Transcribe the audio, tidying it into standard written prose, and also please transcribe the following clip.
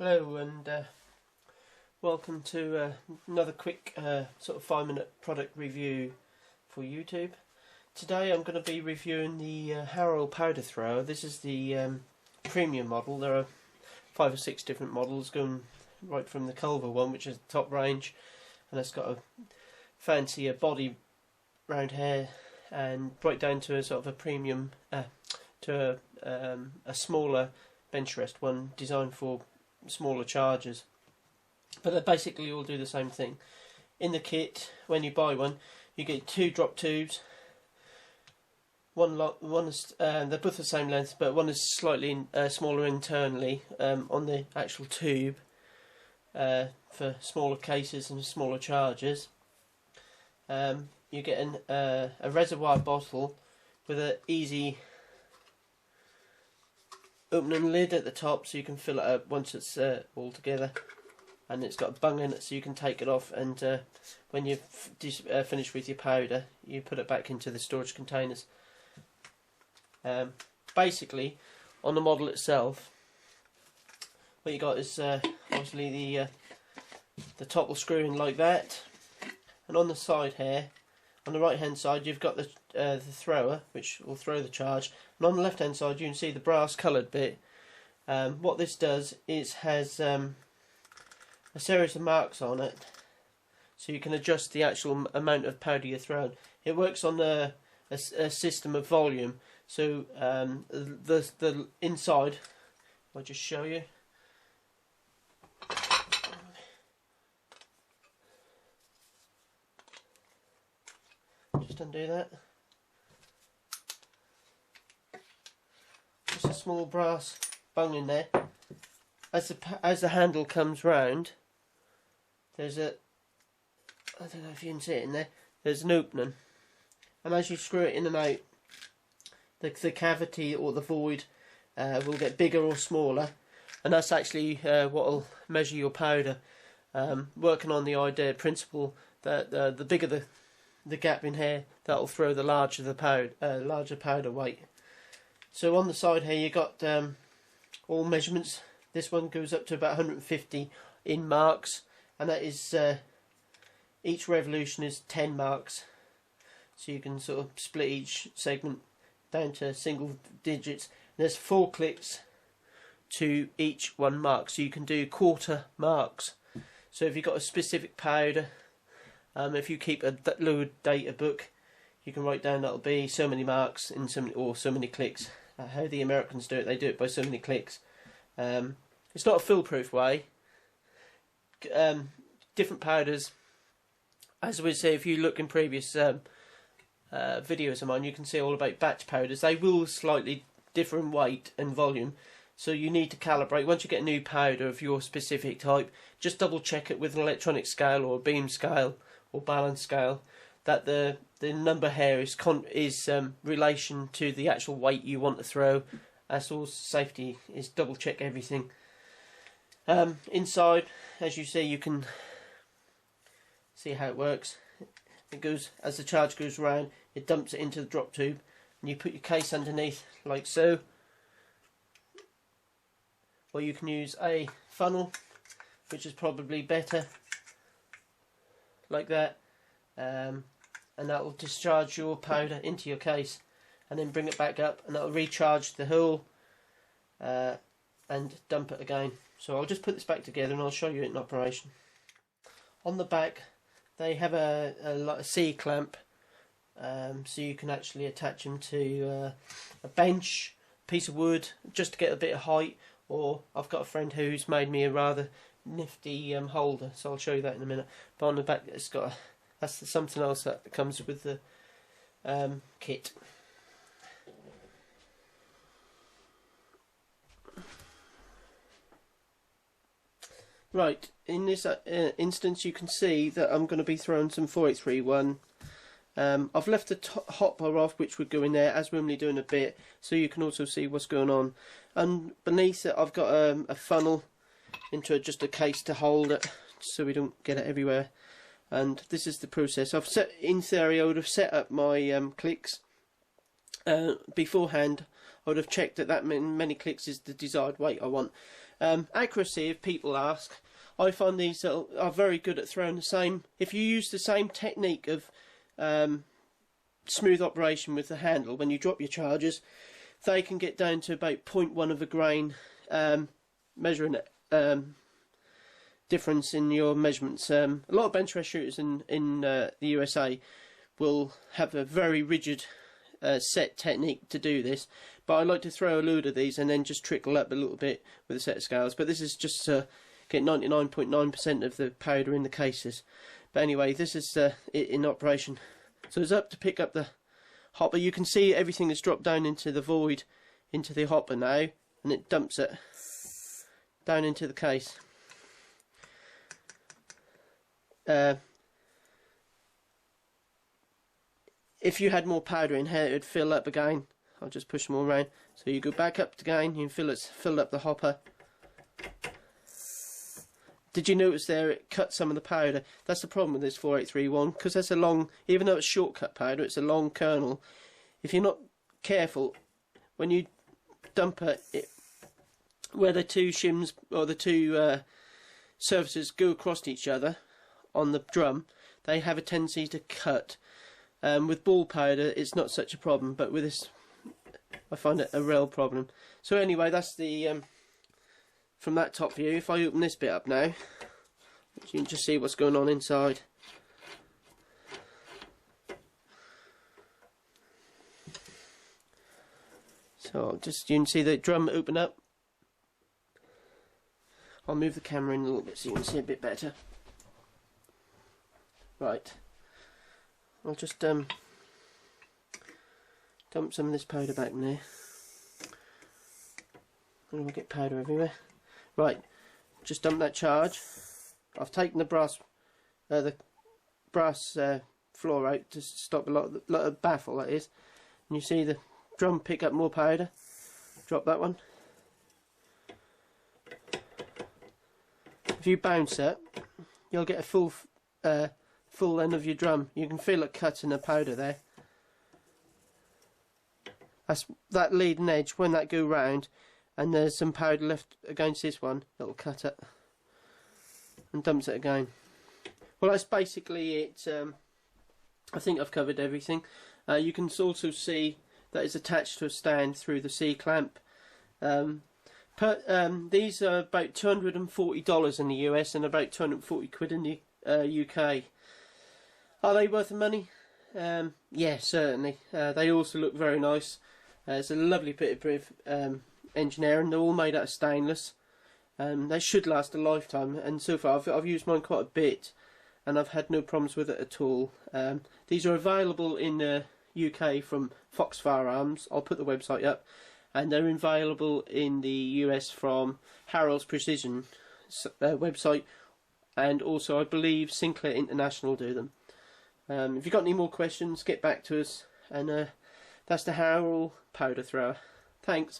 Hello and welcome to another quick sort of 5-minute product review for YouTube. Today I'm going to be reviewing the Harrell powder thrower. This is the premium model. There are 5 or 6 different models, going right from the Culver one, which is the top range, and it's got a fancier body round here, and right down to a sort of a premium to a smaller bench rest one designed for smaller chargers, but they basically all do the same thing. In the kit, when you buy one, you get 2 drop tubes. One is they're both the same length, but one is slightly smaller internally on the actual tube for smaller cases and smaller chargers. You get a reservoir bottle with an easy opening lid at the top, so you can fill it up once it's all together, and it's got a bung in it so you can take it off, and when you've finished with your powder, you put it back into the storage containers. Basically, on the model itself, what you got is obviously the top will screw in like that, and on the side here, on the right hand side, you've got the thrower, which will throw the charge, and on the left hand side you can see the brass coloured bit. What this does is has a series of marks on it, so you can adjust the actual amount of powder you're throwing. It works on a system of volume, so the inside, I'll just show you. Just undo that. Just a small brass bung in there. As the handle comes round, there's I don't know if you can see it in there. There's an opening, and as you screw it in and out, the cavity or the void will get bigger or smaller, and that's actually what will measure your powder. Working on the principle that the bigger the gap in here, that'll throw the larger the larger powder weight. So on the side here you got all measurements. This one goes up to about 150 in marks, and that is each revolution is 10 marks, so you can sort of split each segment down to single digits. And there's 4 clicks to each 1 mark, so you can do quarter marks. So if you've got a specific powder, if you keep a load data book, you can write down that'll be so many marks in so many clicks. How the Americans do it, they do it by so many clicks. It's not a foolproof way. Different powders, as we say, if you look in previous videos of mine, you can see all about batch powders. They will slightly differ in weight and volume, so you need to calibrate. Once you get a new powder of your specific type, just double check it with an electronic scale or a beam scale or balance scale, that the number here is relation to the actual weight you want to throw. That's all. Safety is double check everything. Inside, as you see, you can see how it works. It goes, as the charge goes around, it dumps it into the drop tube, and you put your case underneath like so, or you can use a funnel, which is probably better, like that, and that will discharge your powder into your case, and then bring it back up, and that will recharge the hole and dump it again. So I'll just put this back together and I'll show you it in operation. On the back they have a C clamp, so you can actually attach them to a bench, piece of wood, just to get a bit of height, or I've got a friend who's made me a rather nifty holder, so I'll show you that in a minute. But on the back it's got that's something else that comes with the kit. Right, in this instance you can see that I'm going to be throwing some 4831. I've left the hot bar off, which would go in there, as we're only doing a bit, so you can also see what's going on. And beneath it I've got a funnel into just a case to hold it, so we don't get it everywhere. And this is the process. In theory I would have set up my clicks beforehand. I would have checked that many clicks is the desired weight I want. Accuracy, if people ask, I find these are very good at throwing the same. If you use the same technique of smooth operation with the handle when you drop your charges, they can get down to about 0.1 of a grain measuring difference in your measurements. A lot of bench press shooters in the USA will have a very rigid set technique to do this, but I like to throw a load of these and then just trickle up a little bit with a set of scales. But this is just to get 99.9% of the powder in the cases. But anyway, this is it in operation. So it's up to pick up the hopper. You can see everything has dropped down into the void, into the hopper now, and it dumps it down into the case. If you had more powder in here, it would fill up again. I'll just push them all around. So you go back up again, you can fill up the hopper. Did you notice there it cut some of the powder? That's the problem with this 4831, because that's a long, even though it's shortcut powder, it's a long kernel. If you're not careful, when you dump it, where the two shims or the two surfaces go across each other on the drum, they have a tendency to cut. With ball powder it's not such a problem, but with this I find it a real problem. So anyway, that's the from that top view. If I open this bit up now, you can just see what's going on inside. So just, you can see the drum open up. I'll move the camera in a little bit so you can see a bit better. Right, I'll just dump some of this powder back in there. I don't want to get powder everywhere. Right, just dump that charge. I've taken the brass floor out to stop a lot of baffle, that is. And you see the drum pick up more powder. Drop that one. If you bounce it, you'll get a full end of your drum. You can feel it cutting the powder there. That's that leading edge. When that go round and there's some powder left against this one, it'll cut it and dumps it again. Well, that's basically it. I think I've covered everything. You can also see that it's attached to a stand through the C-clamp. These are about $240 in the US and about 240 quid in the UK. Are they worth the money? Yeah, certainly. They also look very nice. It's a lovely bit of engineering. They're all made out of stainless. They should last a lifetime, and so far I've used mine quite a bit and I've had no problems with it at all. These are available in the UK from Fox Firearms. I'll put the website up. And they're available in the US from Harrell's Precision website, and also I believe Sinclair International do them. If you've got any more questions, get back to us. And that's the Harrell powder thrower. Thanks.